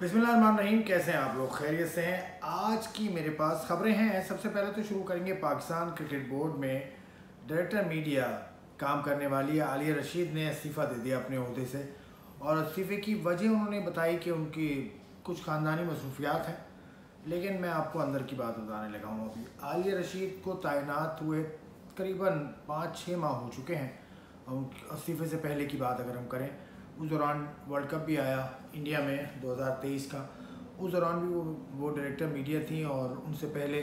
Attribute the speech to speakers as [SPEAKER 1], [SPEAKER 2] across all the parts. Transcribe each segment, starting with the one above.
[SPEAKER 1] बिस्मिल्लाहिर्रहमानिर्रहीम। कैसे हैं आप लोग? खैरियत से हैं? आज की मेरे पास खबरें हैं। सबसे पहले तो शुरू करेंगे पाकिस्तान क्रिकेट बोर्ड में डायरेक्टर मीडिया काम करने वाली आलिया रशीद ने इस्तीफ़ा दे दिया अपने ओहदे से। और इस्तीफ़े की वजह उन्होंने बताई कि उनकी कुछ ख़ानदानी मसरूफियात हैं। लेकिन मैं आपको अंदर की बात बताने लगा हूँ। अभी आलिया रशीद को तैनात हुए करीबन 5-6 माह हो चुके हैं। इस्तीफ़े से पहले की बात अगर हम करें, उस दौरान वर्ल्ड कप भी आया इंडिया में 2023 का। उस दौरान भी वो डायरेक्टर मीडिया थी और उनसे पहले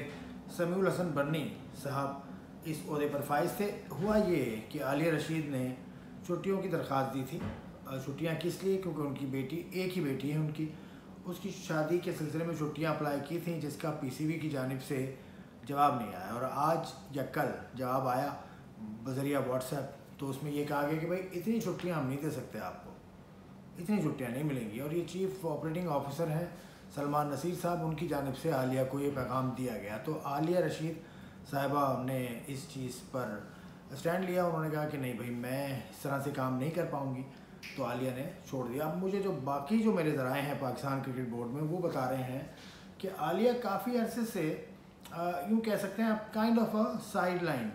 [SPEAKER 1] समीउल हसन बर्नी साहब इस ओहदे पर फाइज थे। हुआ ये कि आलिया रशीद ने छुट्टियों की दरख्वास्त दी थी। छुट्टियां किस लिए? क्योंकि उनकी बेटी, एक ही बेटी है उनकी, उसकी शादी के सिलसिले में छुट्टियां अप्लाई की थी, जिसका पीसीबी की जानिब से जवाब नहीं आया। और आज या कल जवाब आया बजरिया व्हाट्सएप। तो उसमें यह कहा गया कि भाई इतनी छुट्टियाँ हम नहीं दे सकते, आपको इतनी छुट्टियाँ नहीं मिलेंगी। और ये चीफ ऑपरेटिंग ऑफिसर हैं सलमान नसीर साहब, उनकी जानिब से आलिया को ये पैगाम दिया गया। तो आलिया रशीद साहिबा ने इस चीज़ पर स्टैंड लिया। उन्होंने कहा कि नहीं भाई, मैं इस तरह से काम नहीं कर पाऊँगी। तो आलिया ने छोड़ दिया। अब मुझे जो मेरे ज़राए हैं पाकिस्तान क्रिकेट बोर्ड में, वो बता रहे हैं कि आलिया काफ़ी अरसे से यूँ कह सकते हैं आप kind of a sidelined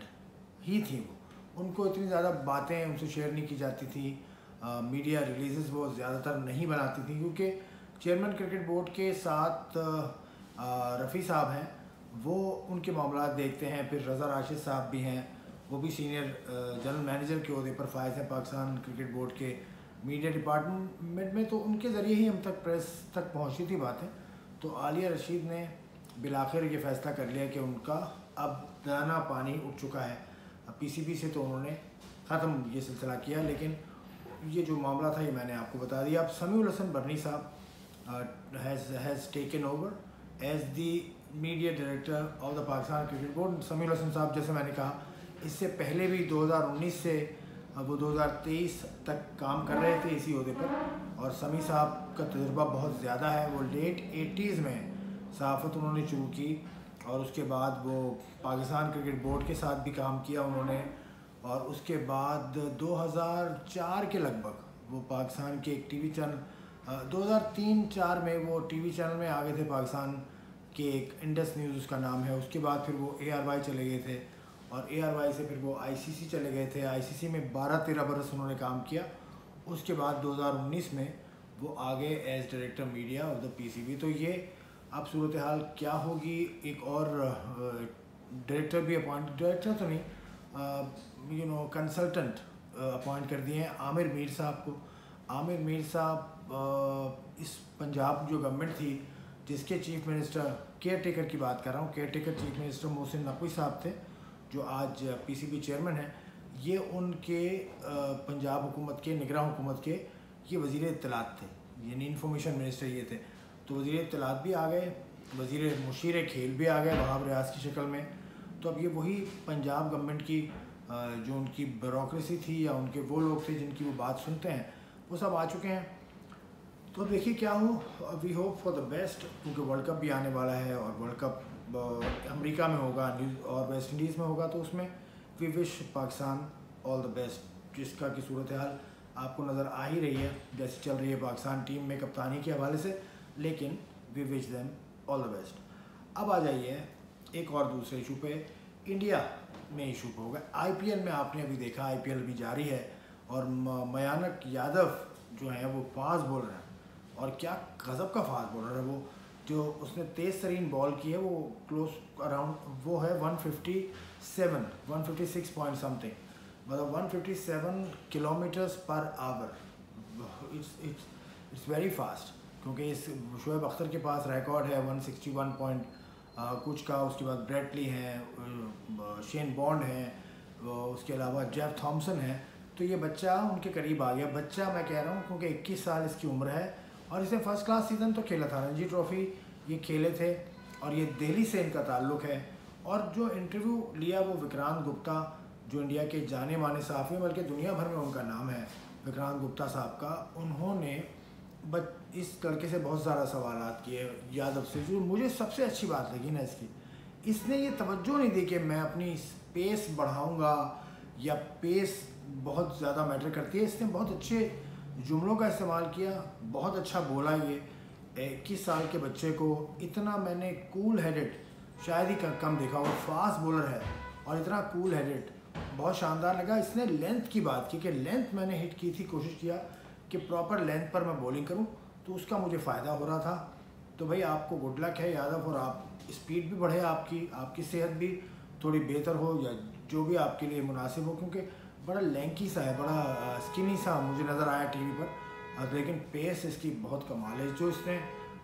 [SPEAKER 1] ही थी। वो उनको इतनी ज़्यादा बातें उनसे शेयर नहीं की जाती थी। मीडिया रिलीज़ वो ज़्यादातर नहीं बनाती थी, क्योंकि चेयरमैन क्रिकेट बोर्ड के साथ रफ़ी साहब हैं, वो उनके मामला देखते हैं। फिर रज़ा राशिद साहब भी हैं, वो भी सीनियर जनरल मैनेजर के ओहदे पर फाइज हैं पाकिस्तान क्रिकेट बोर्ड के मीडिया डिपार्टमेंट में। तो उनके ज़रिए ही हम तक, प्रेस तक पहुँची थी बातें। तो आलिया रशीद ने बिलाखिर ये फ़ैसला कर लिया कि उनका अब दाना पानी उठ चुका है पीसीबी से। तो उन्होंने ख़त्म ये सिलसिला किया। लेकिन ये जो मामला था ये मैंने आपको बता दिया। अब समीउल हसन बर्नी साहब has taken over as the media director of the Pakistan cricket board. Samiul Hasan साहब, जैसे मैंने कहा, इससे पहले भी 2019 से वो 2023 तक काम कर रहे थे इसी ओहदे पर। और समी साहब का तजुर्बा बहुत ज़्यादा है। वो लेट 80s में सहाफ़त उन्होंने शुरू की और उसके बाद वो पाकिस्तान क्रिकेट बोर्ड के साथ भी काम किया उन्होंने। और उसके बाद 2004 के लगभग वो पाकिस्तान के एक टीवी चैनल 2003-04 में वो टीवी चैनल में आ गए थे पाकिस्तान के, एक इंडस न्यूज़ उसका नाम है। उसके बाद फिर वो ARY चले गए थे और ARY से फिर वो ICC चले गए थे। ICC में 12-13 बरस उन्होंने काम किया। उसके बाद 2019 में वो आ गए as director media of the PCB। तो ये अब सूरत हाल क्या होगी? एक और डायरेक्टर भी डायरेक्टर तो नहीं, कंसल्टेंट अपॉइंट कर दिए हैं आमिर मीर साहब को। आमिर मीर साहब इस पंजाब जो गवर्नमेंट थी, जिसके चीफ मिनिस्टर, केयर टेकर की बात कर रहा हूँ, care taker chief minister Mohsin Naqvi साहब थे, जो आज PCB चेयरमैन हैं। ये उनके पंजाब हुकूमत के, निगरान हुकूमत के ये वज़ीर इत्तलात थे, यानी इंफॉर्मेशन मिनिस्टर ये थे। तो वज़ीर इत्तलात भी आ गए, वज़ीर मुशीर खेल भी आ गए वहाब रियाज की शक्ल में। तो अब ये वही पंजाब गवर्नमेंट की जो उनकी ब्यूरोक्रेसी थी या उनके वो लोग थे जिनकी वो बात सुनते हैं, वो सब आ चुके हैं। तो अब देखिए क्या हो। We hope for the best, क्योंकि वर्ल्ड कप भी आने वाला है और वर्ल्ड कप अमेरिका में होगा और वेस्ट इंडीज़ में होगा। तो उसमें we wish Pakistan all the best. जिसका की सूरत हाल आपको नज़र आ ही रही है जैसे चल रही है पाकिस्तान टीम में कप्तानी के हवाले से। लेकिन we wish them all the best. अब आ जाइए एक और दूसरे इशू पे। इंडिया में इशू होगा IPL में। आपने अभी देखा IPL भी जारी है और मयांक यादव जो है वो फास्ट बॉलर है। और क्या गज़ब का फास्ट बॉलर है वो। जो उसने तेज़ तरीन बॉल की है वो क्लोज अराउंड वो है 156 पॉइंट समथिंग, मतलब 157 kilometres per hour. It's very fast, क्योंकि इस शोएब अख्तर के पास रिकॉर्ड है 161 पॉइंट कुछ का। उसके बाद ब्रेटली हैं, शेन बॉन्ड हैं, उसके अलावा जेफ थॉमसन है। तो ये बच्चा उनके करीब आ गया। बच्चा मैं कह रहा हूँ क्योंकि 21 साल इसकी उम्र है और इसने फर्स्ट क्लास सीज़न तो खेला था, रणजी ट्रॉफ़ी ये खेले थे। और ये दिल्ली से इनका ताल्लुक़ है। और जो इंटरव्यू लिया वो विक्रांत गुप्ता, जो इंडिया के जाने माने सहाफ़ी, बल्कि दुनिया भर में उनका नाम है विक्रांत गुप्ता साहब का, उन्होंने इस लड़के से बहुत ज़्यादा सवालात किए, यादव से। जो मुझे सबसे अच्छी बात लगी ना इसकी, इसने ये तवज्जो नहीं दी कि मैं अपनी पेस बढ़ाऊंगा या पेस बहुत ज़्यादा मैटर करती है। इसने बहुत अच्छे जुमलों का इस्तेमाल किया, बहुत अच्छा बोला ये 21 साल के बच्चे को इतना मैंने कूल हेडेड शायद ही कम देखा। और फास्ट बॉलर है और इतना कूल हेडेड, बहुत शानदार लगा। इसने लेंथ की बात की कि लेंथ मैंने हिट की थी, कोशिश किया कि प्रॉपर लेंथ पर मैं बॉलिंग करूं, तो उसका मुझे फ़ायदा हो रहा था। तो भाई आपको गुड लक है यादव, और आप स्पीड भी बढ़े, आपकी सेहत भी थोड़ी बेहतर हो, या जो भी आपके लिए मुनासिब हो, क्योंकि बड़ा लैंकी सा है, बड़ा स्किनी सा मुझे नज़र आया टीवी पर, लेकिन पेस इसकी बहुत कमाल है। जो इसने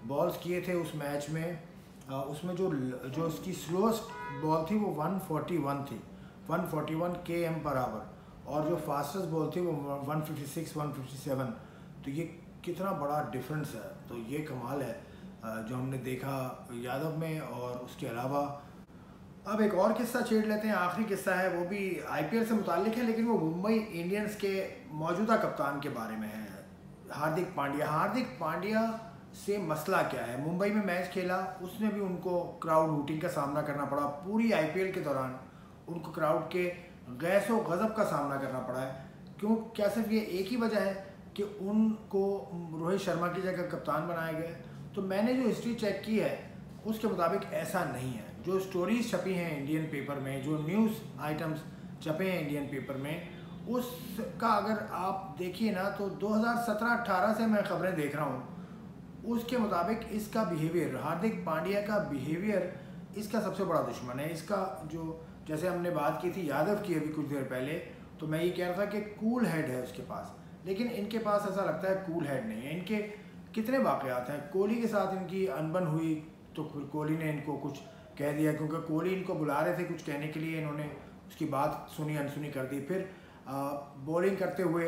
[SPEAKER 1] बॉल्स किए थे उस मैच में, उसमें जो इसकी स्लोएस्ट बॉल थी वो 141 थी, 141 km पर आवर, और जो फास्टेस्ट बॉल थी वो 156 157। तो ये कितना बड़ा डिफरेंस है, तो ये कमाल है जो हमने देखा यादव में। और उसके अलावा अब एक और किस्सा छेड़ लेते हैं, आखिरी किस्सा है, वो भी आईपीएल से मुताल्लिक है, लेकिन वो मुंबई इंडियंस के मौजूदा कप्तान के बारे में है, हार्दिक पांड्या। हार्दिक पांड्या से मसला क्या है, मुंबई में मैच खेला, उसने भी उनको क्राउड हूटिंग का सामना करना पड़ा। पूरी आईपीएल के दौरान उनको क्राउड के गैसो गज़ब का सामना करना पड़ा है। क्यों? क्या सिर्फ ये एक ही वजह है कि उनको रोहित शर्मा की जगह कप्तान बनाया गया? तो मैंने जो हिस्ट्री चेक की है उसके मुताबिक ऐसा नहीं है। जो स्टोरीज छपी हैं इंडियन पेपर में, जो न्यूज़ आइटम्स छपे हैं इंडियन पेपर में, उसका अगर आप देखिए ना, तो 2017-18 से मैं खबरें देख रहा हूँ, उसके मुताबिक इसका बिहेवियर, हार्दिक पांड्या का बिहेवियर इसका सबसे बड़ा दुश्मन है। इसका जो, जैसे हमने बात की थी यादव की अभी कुछ देर पहले, तो मैं ये कह रहा था कि कूल हेड है उसके पास, लेकिन इनके पास ऐसा लगता है कूल हेड नहीं है। इनके कितने वाक़यात हैं, कोहली के साथ इनकी अनबन हुई तो फिर कोहली ने इनको कुछ कह दिया, क्योंकि कोहली इनको बुला रहे थे कुछ कहने के लिए, इन्होंने उसकी बात सुनी अनसुनी कर दी। फिर बॉलिंग करते हुए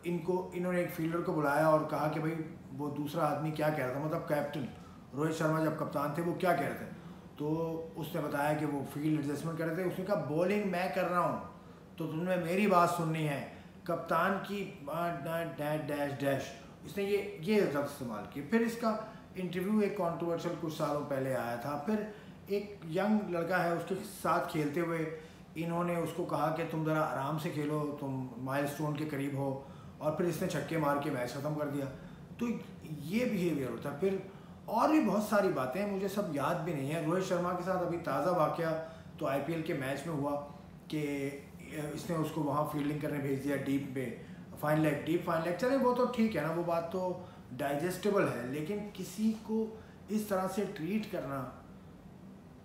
[SPEAKER 1] इन्होंने एक फील्डर को बुलाया और कहा कि भाई वो दूसरा आदमी क्या कह रहा था, मतलब कैप्टन रोहित शर्मा जब कप्तान थे वो क्या कह रहे थे, तो उसने बताया कि वो फील्ड एडजस्टमेंट कर रहे थे। उसने कहा बॉलिंग मैं कर रहा हूँ तो तुमने मेरी बात सुननी है, कप्तान की डैश डैश डैश, इसने ये लफ्ज़ इस्तेमाल किए। फिर इसका इंटरव्यू एक कंट्रोवर्शियल कुछ सालों पहले आया था। फिर एक यंग लड़का है, उसके साथ खेलते हुए इन्होंने उसको कहा कि तुम ज़रा आराम से खेलो, तुम माइलस्टोन के करीब हो, और फिर इसने छक्के मार के मैच ख़त्म कर दिया। तो ये बिहेवियर होता है। फिर और भी बहुत सारी बातें हैं, मुझे सब याद भी नहीं है। रोहित शर्मा के साथ अभी ताज़ा वाक़या तो आईपीएल के मैच में हुआ कि इसने उसको वहाँ फील्डिंग करने भेज दिया डीप में, फाइन लेग। चले वो तो ठीक है ना, वो बात तो डाइजेस्टेबल है, लेकिन किसी को इस तरह से ट्रीट करना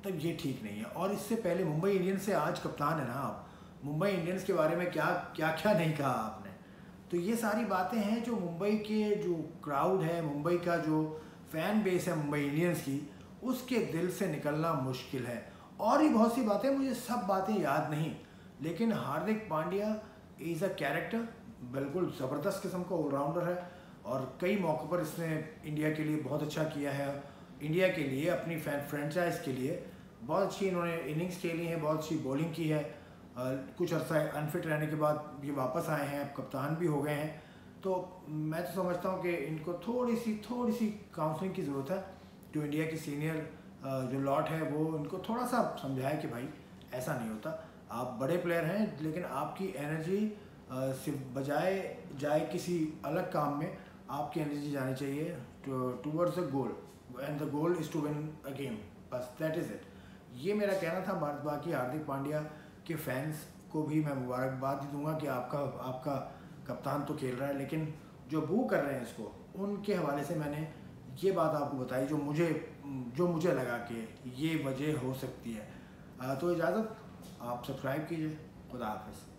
[SPEAKER 1] तब ये ठीक नहीं है। और इससे पहले मुंबई इंडियंस से आज कप्तान है ना आप, मुंबई इंडियंस के बारे में क्या क्या नहीं कहा आपने। तो ये सारी बातें हैं जो मुंबई के जो क्राउड है, मुंबई का जो फ़ैन बेस है मुंबई इंडियंस की, उसके दिल से निकलना मुश्किल है। और भी बहुत सी बातें, मुझे सब बातें याद नहीं, लेकिन Hardik Pandya is a character, बिल्कुल ज़बरदस्त किस्म का ऑलराउंडर है, और कई मौक़ों पर इसने इंडिया के लिए बहुत अच्छा किया है। इंडिया के लिए, अपनी फ्रेंचाइज के लिए बहुत अच्छी इन्होंने इनिंग्स खेली हैं, बहुत अच्छी बॉलिंग की है। कुछ अर्सा अनफिट रहने के बाद ये वापस आए हैं, अब कप्तान भी हो गए हैं। तो मैं तो समझता हूँ कि इनको थोड़ी सी काउंसलिंग की ज़रूरत है। जो इंडिया की सीनियर जो लॉट है वो इनको थोड़ा सा समझाए कि भाई ऐसा नहीं होता, आप बड़े प्लेयर हैं, लेकिन आपकी एनर्जी सिर्फ बजाय जाए किसी अलग काम में, आपकी एनर्जी जानी चाहिए towards the goal, and the goal is to win a game, बस दैट इज़ इट। ये मेरा कहना था। बाकी हार्दिक पांड्या के फैंस को भी मैं मुबारकबाद दूंगा कि आपका कप्तान तो खेल रहा है, लेकिन जो बू कर रहे हैं इसको, उनके हवाले से मैंने ये बात आपको बताई जो मुझे लगा कि ये वजह हो सकती है। तो इजाज़त, आप सब्सक्राइब कीजिए। खुदा हाफ़िज़।